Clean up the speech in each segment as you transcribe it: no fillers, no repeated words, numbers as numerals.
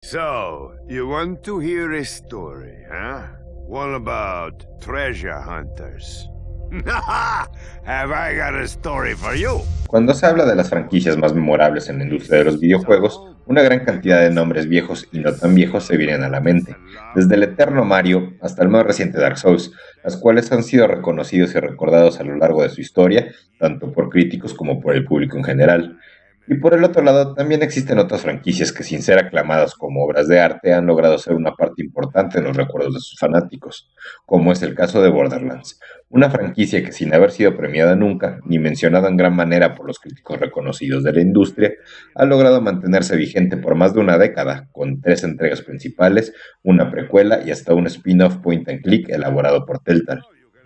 So, you want to hear a story, huh? One about treasure hunters. Have I got a story for you? Cuando se habla de las franquicias más memorables en la industria de los videojuegos, una gran cantidad de nombres viejos y no tan viejos se vienen a la mente, desde el eterno Mario hasta el más reciente Dark Souls, las cuales han sido reconocidos y recordados a lo largo de su historia, tanto por críticos como por el público en general. Y por el otro lado, también existen otras franquicias que, sin ser aclamadas como obras de arte, han logrado ser una parte importante en los recuerdos de sus fanáticos, como es el caso de Borderlands, una franquicia que, sin haber sido premiada nunca, ni mencionada en gran manera por los críticos reconocidos de la industria, ha logrado mantenerse vigente por más de una década, con 3 entregas principales, una precuela y hasta un spin-off point and click elaborado por Telltale.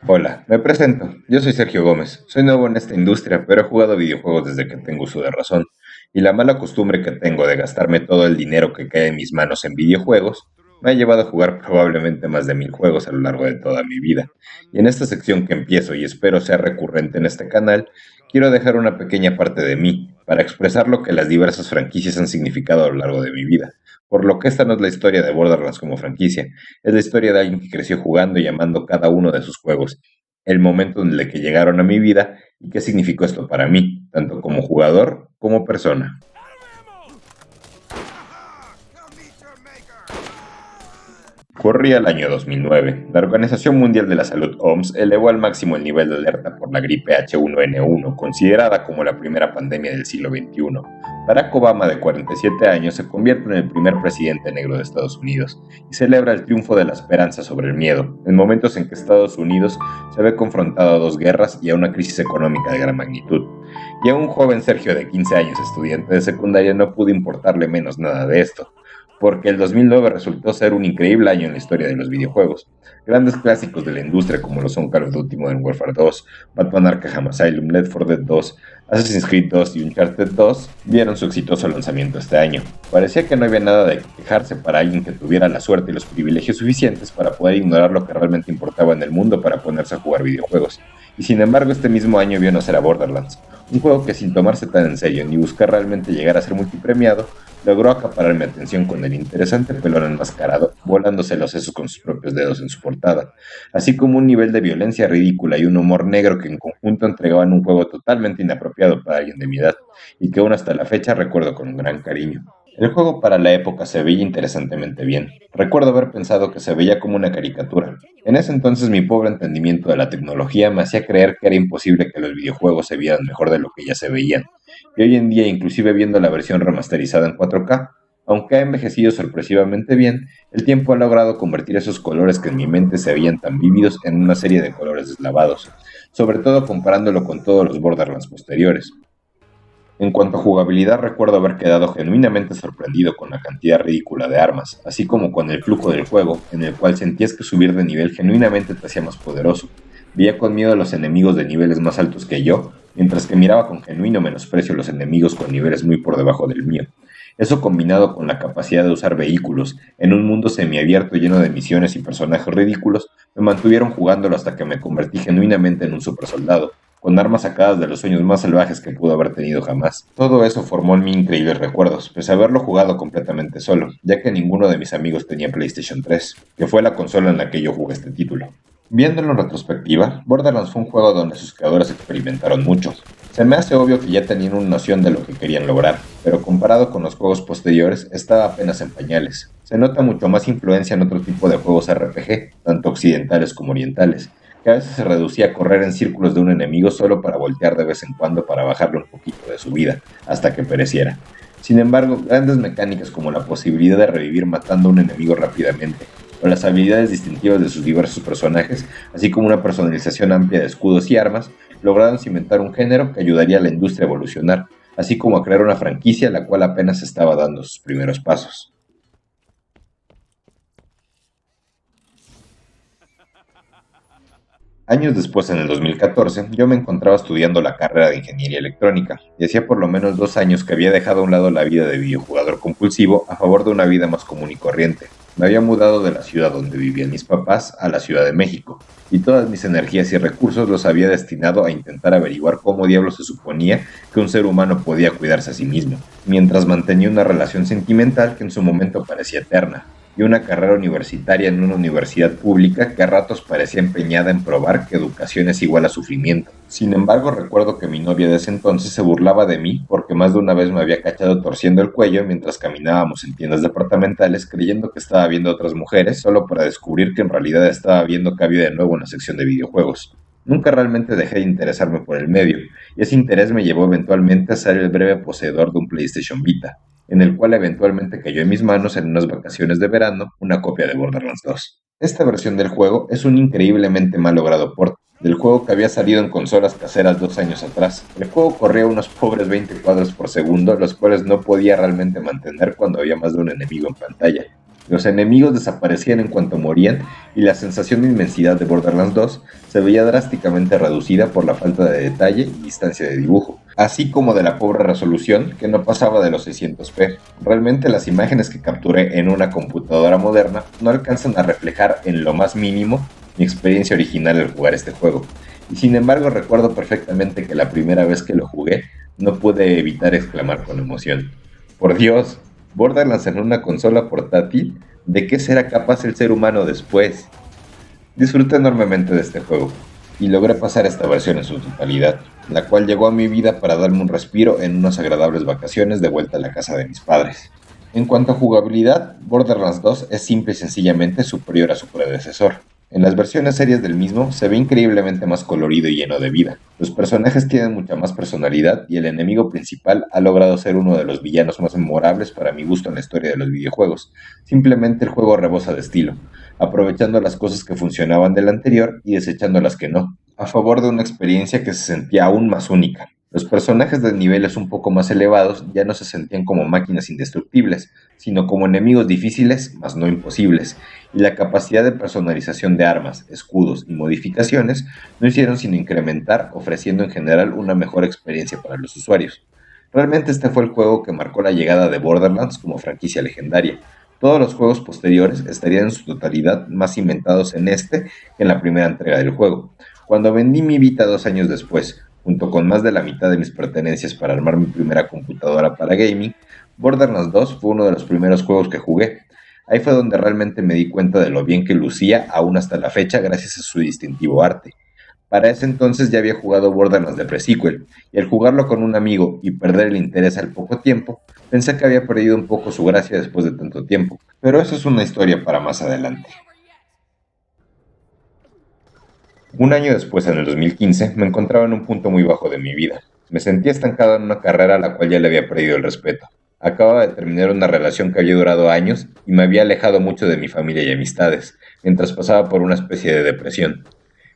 Hola, me presento. Yo soy Sergio Gómez. Soy nuevo en esta industria, pero he jugado videojuegos desde que tengo uso de razón. Y la mala costumbre que tengo de gastarme todo el dinero que cae en mis manos en videojuegos me ha llevado a jugar probablemente más de 1000 juegos a lo largo de toda mi vida. Y en esta sección que empiezo y espero sea recurrente en este canal, quiero dejar una pequeña parte de mí para expresar lo que las diversas franquicias han significado a lo largo de mi vida. Por lo que esta no es la historia de Borderlands como franquicia, es la historia de alguien que creció jugando y amando cada uno de sus juegos, el momento en el que llegaron a mi vida y qué significó esto para mí, tanto como jugador como persona. Corría el año 2009. La Organización Mundial de la Salud (OMS) elevó al máximo el nivel de alerta por la gripe H1N1, considerada como la primera pandemia del siglo XXI. Barack Obama, de 47 años, se convierte en el primer presidente negro de Estados Unidos y celebra el triunfo de la esperanza sobre el miedo, en momentos en que Estados Unidos se ve confrontado a 2 guerras y a una crisis económica de gran magnitud. Y a un joven Sergio de 15 años, estudiante de secundaria, no pudo importarle menos nada de esto, porque el 2009 resultó ser un increíble año en la historia de los videojuegos. Grandes clásicos de la industria como lo son Call of Duty Modern Warfare 2, Batman Arkham Asylum, Left 4 Dead 2, Assassin's Creed 2 y Uncharted 2 vieron su exitoso lanzamiento este año. Parecía que no había nada de quejarse para alguien que tuviera la suerte y los privilegios suficientes para poder ignorar lo que realmente importaba en el mundo para ponerse a jugar videojuegos. Y sin embargo, este mismo año vio nacer a Borderlands, un juego que, sin tomarse tan en serio ni buscar realmente llegar a ser multipremiado, logró acaparar mi atención con el interesante pelón enmascarado volándose los sesos con sus propios dedos en su portada, así como un nivel de violencia ridícula y un humor negro que en conjunto entregaban un juego totalmente inapropiado para alguien de mi edad, y que aún hasta la fecha recuerdo con un gran cariño. El juego para la época se veía interesantemente bien. Recuerdo haber pensado que se veía como una caricatura. En ese entonces mi pobre entendimiento de la tecnología me hacía creer que era imposible que los videojuegos se vieran mejor de lo que ya se veían. Y hoy en día, inclusive viendo la versión remasterizada en 4K, aunque ha envejecido sorpresivamente bien, el tiempo ha logrado convertir esos colores que en mi mente se veían tan vívidos en una serie de colores deslavados, sobre todo comparándolo con todos los Borderlands posteriores. En cuanto a jugabilidad, recuerdo haber quedado genuinamente sorprendido con la cantidad ridícula de armas, así como con el flujo del juego, en el cual sentías que subir de nivel genuinamente te hacía más poderoso. Veía con miedo a los enemigos de niveles más altos que yo, mientras que miraba con genuino menosprecio a los enemigos con niveles muy por debajo del mío. Eso, combinado con la capacidad de usar vehículos en un mundo semiabierto lleno de misiones y personajes ridículos, me mantuvieron jugándolo hasta que me convertí genuinamente en un supersoldado, con armas sacadas de los sueños más salvajes que pudo haber tenido jamás. Todo eso formó en mí increíbles recuerdos, pese a haberlo jugado completamente solo, ya que ninguno de mis amigos tenía PlayStation 3, que fue la consola en la que yo jugué este título. Viéndolo en retrospectiva, Borderlands fue un juego donde sus creadores experimentaron mucho. Se me hace obvio que ya tenían una noción de lo que querían lograr, pero comparado con los juegos posteriores, estaba apenas en pañales. Se nota mucho más influencia en otro tipo de juegos RPG, tanto occidentales como orientales, que a veces se reducía a correr en círculos de un enemigo solo para voltear de vez en cuando para bajarle un poquito de su vida, hasta que pereciera. Sin embargo, grandes mecánicas como la posibilidad de revivir matando a un enemigo rápidamente, o las habilidades distintivas de sus diversos personajes, así como una personalización amplia de escudos y armas, lograron cimentar un género que ayudaría a la industria a evolucionar, así como a crear una franquicia la cual apenas estaba dando sus primeros pasos. Años después, en el 2014, yo me encontraba estudiando la carrera de Ingeniería Electrónica, y hacía por lo menos 2 años que había dejado a un lado la vida de videojugador compulsivo a favor de una vida más común y corriente. Me había mudado de la ciudad donde vivían mis papás a la Ciudad de México, y todas mis energías y recursos los había destinado a intentar averiguar cómo diablos se suponía que un ser humano podía cuidarse a sí mismo, mientras mantenía una relación sentimental que en su momento parecía eterna, y una carrera universitaria en una universidad pública que a ratos parecía empeñada en probar que educación es igual a sufrimiento. Sin embargo, recuerdo que mi novia de ese entonces se burlaba de mí porque más de una vez me había cachado torciendo el cuello mientras caminábamos en tiendas departamentales creyendo que estaba viendo a otras mujeres solo para descubrir que en realidad estaba viendo que había de nuevo una sección de videojuegos. Nunca realmente dejé de interesarme por el medio, y ese interés me llevó eventualmente a ser el breve poseedor de un PlayStation Vita, en el cual eventualmente cayó en mis manos en unas vacaciones de verano una copia de Borderlands 2. Esta versión del juego es un increíblemente mal logrado port del juego que había salido en consolas caseras 2 años atrás. El juego corría unos pobres 20 cuadros por segundo, los cuales no podía realmente mantener cuando había más de un enemigo en pantalla. Los enemigos desaparecían en cuanto morían y la sensación de inmensidad de Borderlands 2 se veía drásticamente reducida por la falta de detalle y distancia de dibujo, así como de la pobre resolución que no pasaba de los 600p. Realmente las imágenes que capturé en una computadora moderna no alcanzan a reflejar en lo más mínimo mi experiencia original al jugar este juego, y sin embargo recuerdo perfectamente que la primera vez que lo jugué no pude evitar exclamar con emoción: ¡por Dios! Borderlands en una consola portátil, ¿de qué será capaz el ser humano después? Disfruté enormemente de este juego, y logré pasar esta versión en su totalidad, la cual llegó a mi vida para darme un respiro en unas agradables vacaciones de vuelta a la casa de mis padres. En cuanto a jugabilidad, Borderlands 2 es simple y sencillamente superior a su predecesor. En las versiones serias del mismo se ve increíblemente más colorido y lleno de vida. Los personajes tienen mucha más personalidad y el enemigo principal ha logrado ser uno de los villanos más memorables para mi gusto en la historia de los videojuegos. Simplemente el juego rebosa de estilo, aprovechando las cosas que funcionaban del anterior y desechando las que no, a favor de una experiencia que se sentía aún más única. Los personajes de niveles un poco más elevados ya no se sentían como máquinas indestructibles, sino como enemigos difíciles, mas no imposibles, y la capacidad de personalización de armas, escudos y modificaciones no hicieron sino incrementar, ofreciendo en general una mejor experiencia para los usuarios. Realmente este fue el juego que marcó la llegada de Borderlands como franquicia legendaria. Todos los juegos posteriores estarían en su totalidad más cimentados en este que en la primera entrega del juego. Cuando vendí mi Vita 2 años después, junto con más de la mitad de mis pertenencias para armar mi primera computadora para gaming, Borderlands 2 fue uno de los primeros juegos que jugué. Ahí fue donde realmente me di cuenta de lo bien que lucía aún hasta la fecha gracias a su distintivo arte. Para ese entonces ya había jugado Borderlands de pre-sequel, y al jugarlo con un amigo y perder el interés al poco tiempo, pensé que había perdido un poco su gracia después de tanto tiempo, pero eso es una historia para más adelante. Un año después, en el 2015, me encontraba en un punto muy bajo de mi vida. Me sentía estancado en una carrera a la cual ya le había perdido el respeto. Acababa de terminar una relación que había durado años y me había alejado mucho de mi familia y amistades, mientras pasaba por una especie de depresión.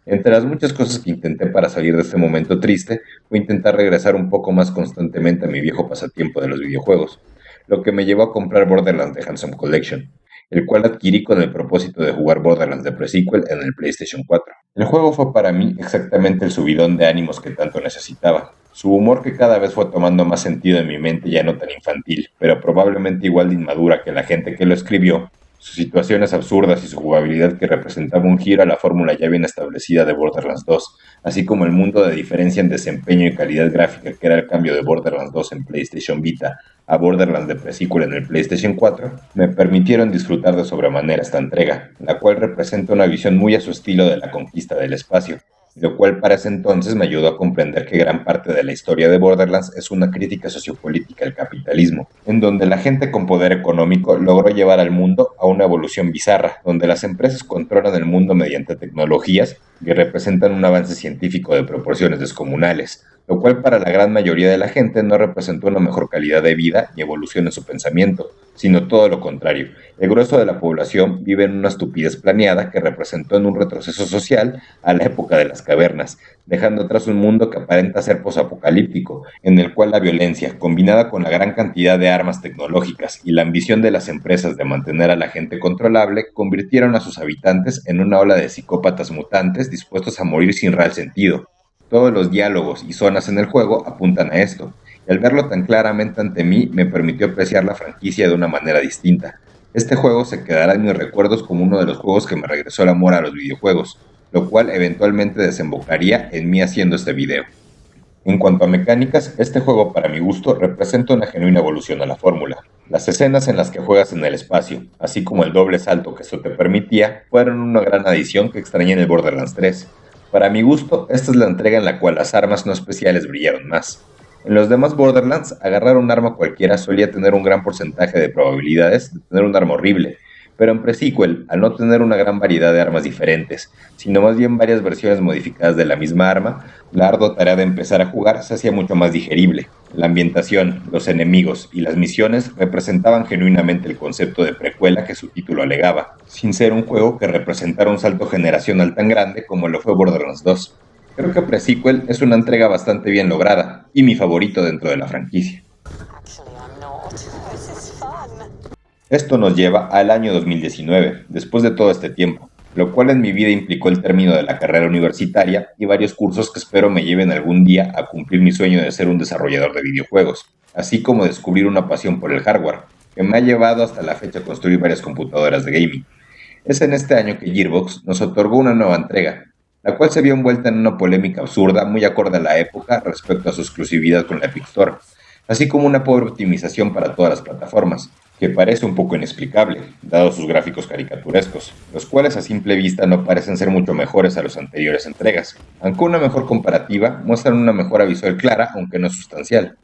Entre las muchas cosas que intenté para salir de este momento triste, fue intentar regresar un poco más constantemente a mi viejo pasatiempo de los videojuegos, lo que me llevó a comprar Borderlands The Handsome Collection, el cual adquirí con el propósito de jugar Borderlands de pre-sequel en el PlayStation 4. El juego fue para mí exactamente el subidón de ánimos que tanto necesitaba. Su humor, que cada vez fue tomando más sentido en mi mente, ya no tan infantil, pero probablemente igual de inmadura que la gente que lo escribió, sus situaciones absurdas y su jugabilidad que representaba un giro a la fórmula ya bien establecida de Borderlands 2, así como el mundo de diferencia en desempeño y calidad gráfica que era el cambio de Borderlands 2 en PlayStation Vita a Borderlands de pre-sequel en el PlayStation 4, me permitieron disfrutar de sobremanera esta entrega, la cual representa una visión muy a su estilo de la conquista del espacio, lo cual para ese entonces me ayudó a comprender que gran parte de la historia de Borderlands es una crítica sociopolítica al capitalismo, en donde la gente con poder económico logró llevar al mundo a una evolución bizarra, donde las empresas controlan el mundo mediante tecnologías que representan un avance científico de proporciones descomunales, lo cual para la gran mayoría de la gente no representó una mejor calidad de vida ni evolución en su pensamiento, sino todo lo contrario. El grueso de la población vive en una estupidez planeada que representó en un retroceso social a la época de las cavernas, dejando atrás un mundo que aparenta ser posapocalíptico, en el cual la violencia, combinada con la gran cantidad de armas tecnológicas y la ambición de las empresas de mantener a la gente controlable, convirtieron a sus habitantes en una ola de psicópatas mutantes dispuestos a morir sin real sentido. Todos los diálogos y zonas en el juego apuntan a esto, y al verlo tan claramente ante mí me permitió apreciar la franquicia de una manera distinta. Este juego se quedará en mis recuerdos como uno de los juegos que me regresó el amor a los videojuegos, lo cual eventualmente desembocaría en mí haciendo este video. En cuanto a mecánicas, este juego para mi gusto representa una genuina evolución a la fórmula. Las escenas en las que juegas en el espacio, así como el doble salto que esto te permitía, fueron una gran adición que extrañé en el Borderlands 3. Para mi gusto, esta es la entrega en la cual las armas no especiales brillaron más. En los demás Borderlands, agarrar un arma cualquiera solía tener un gran porcentaje de probabilidades de tener un arma horrible, pero en Pre-Sequel, al no tener una gran variedad de armas diferentes, sino más bien varias versiones modificadas de la misma arma, la ardua tarea de empezar a jugar se hacía mucho más digerible. La ambientación, los enemigos y las misiones representaban genuinamente el concepto de precuela que su título alegaba, sin ser un juego que representara un salto generacional tan grande como lo fue Borderlands 2. Creo que Pre-Sequel es una entrega bastante bien lograda, y mi favorito dentro de la franquicia. Esto nos lleva al año 2019, después de todo este tiempo, lo cual en mi vida implicó el término de la carrera universitaria y varios cursos que espero me lleven algún día a cumplir mi sueño de ser un desarrollador de videojuegos, así como descubrir una pasión por el hardware, que me ha llevado hasta la fecha a construir varias computadoras de gaming. Es en este año que Gearbox nos otorgó una nueva entrega, la cual se vio envuelta en una polémica absurda muy acorde a la época respecto a su exclusividad con la Epic Store, así como una pobre optimización para todas las plataformas, que parece un poco inexplicable, dado sus gráficos caricaturescos, los cuales a simple vista no parecen ser mucho mejores a las anteriores entregas, aunque una mejor comparativa muestran una mejora visual clara, aunque no sustancial.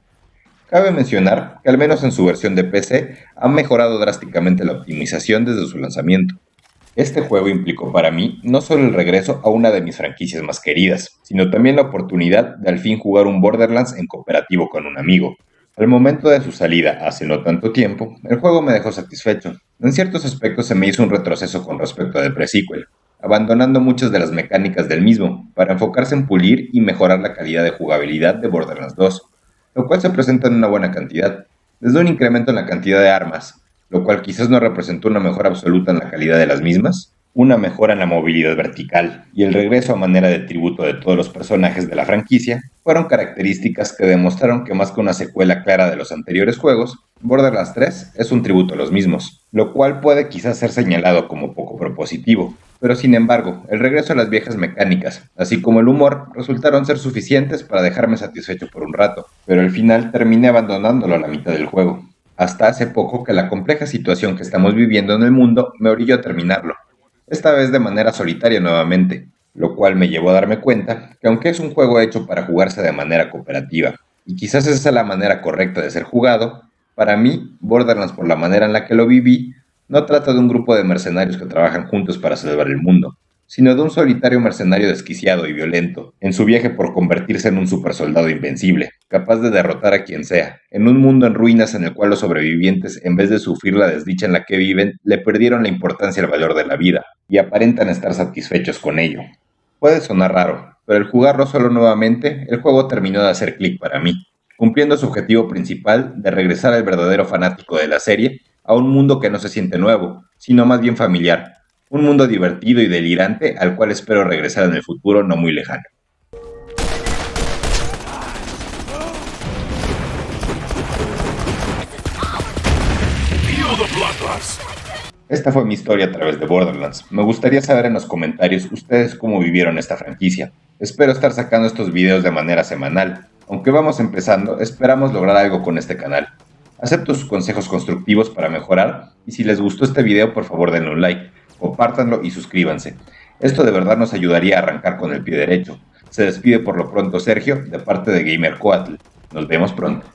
Cabe mencionar que al menos en su versión de PC han mejorado drásticamente la optimización desde su lanzamiento. Este juego implicó para mí no solo el regreso a una de mis franquicias más queridas, sino también la oportunidad de al fin jugar un Borderlands en cooperativo con un amigo. Al momento de su salida, hace no tanto tiempo, el juego me dejó satisfecho. En ciertos aspectos se me hizo un retroceso con respecto a The Pre-Sequel, abandonando muchas de las mecánicas del mismo, para enfocarse en pulir y mejorar la calidad de jugabilidad de Borderlands 2, lo cual se presenta en una buena cantidad, desde un incremento en la cantidad de armas, lo cual quizás no representó una mejora absoluta en la calidad de las mismas, una mejora en la movilidad vertical y el regreso a manera de tributo de todos los personajes de la franquicia, fueron características que demostraron que más que una secuela clara de los anteriores juegos, Borderlands 3 es un tributo a los mismos, lo cual puede quizás ser señalado como poco propositivo, pero sin embargo, el regreso a las viejas mecánicas, así como el humor, resultaron ser suficientes para dejarme satisfecho por un rato, pero al final terminé abandonándolo a la mitad del juego. Hasta hace poco que la compleja situación que estamos viviendo en el mundo me orilló a terminarlo, esta vez de manera solitaria nuevamente, lo cual me llevó a darme cuenta que aunque es un juego hecho para jugarse de manera cooperativa, y quizás esa es la manera correcta de ser jugado, para mí, Borderlands por la manera en la que lo viví, no trata de un grupo de mercenarios que trabajan juntos para salvar el mundo, sino de un solitario mercenario desquiciado y violento, en su viaje por convertirse en un supersoldado invencible, capaz de derrotar a quien sea, en un mundo en ruinas en el cual los sobrevivientes, en vez de sufrir la desdicha en la que viven, le perdieron la importancia al valor de la vida, y aparentan estar satisfechos con ello. Puede sonar raro, pero al jugarlo solo nuevamente, el juego terminó de hacer clic para mí, cumpliendo su objetivo principal de regresar al verdadero fanático de la serie a un mundo que no se siente nuevo, sino más bien familiar, un mundo divertido y delirante al cual espero regresar en el futuro no muy lejano. Esta fue mi historia a través de Borderlands. Me gustaría saber en los comentarios ustedes cómo vivieron esta franquicia. Espero estar sacando estos videos de manera semanal. Aunque vamos empezando, esperamos lograr algo con este canal. Acepto sus consejos constructivos para mejorar y si les gustó este video por favor denle un like, compártanlo y suscríbanse. Esto de verdad nos ayudaría a arrancar con el pie derecho. Se despide por lo pronto Sergio de parte de Gamer Coatl. Nos vemos pronto.